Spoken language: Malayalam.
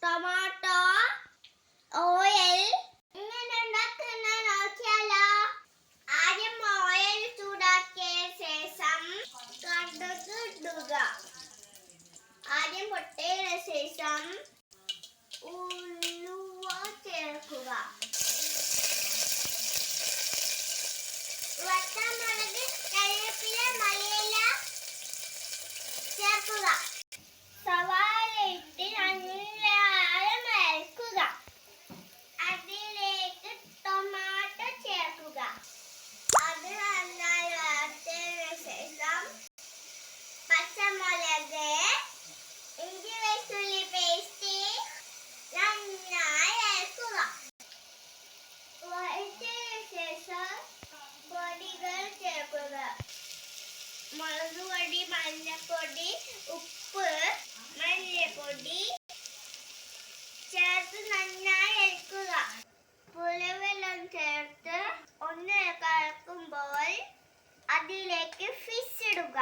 ടൊമാറ്റോ ഓയിൽ എങ്ങനെ ഉണ്ടാക്കുന്ന നോക്കിയാലോ. ആദ്യം ഓയിൽ ചൂടാക്കിയ ശേഷം കടുക് ഇടുക. ആദ്യം പൊട്ടിയ ശേഷം ഉലുവ ചേർക്കുക. വറ്റൽമുളക്, കറിവേപ്പില, മല്ലിയില ചേർക്കുക. സവാള ഇട്ട് നന്നായി വഴറ്റുക. അതിലേക്ക് ടൊമാറ്റോ ചേർക്കുക. അത് നന്നായി വഴറ്റിയ ശേഷം പച്ചമുളക്, ഇഞ്ചി വെളുത്തുള്ളി പേസ്റ്റ് നന്നായി വഴറ്റുക. വഴറ്റിയ ശേഷം പൊടികൾ ചേർക്കുക. മുളക് പൊടി, മഞ്ഞൾപ്പൊടി, ഉപ്പ്, മല്ലിപ്പൊടി ചേർത്ത് നന്നായി ഇളക്കുക. പുളിവെള്ളം ചേർത്ത് ഒന്ന് കലക്കുമ്പോൾ അതിലേക്ക് ഫിഷ് ഇടുക.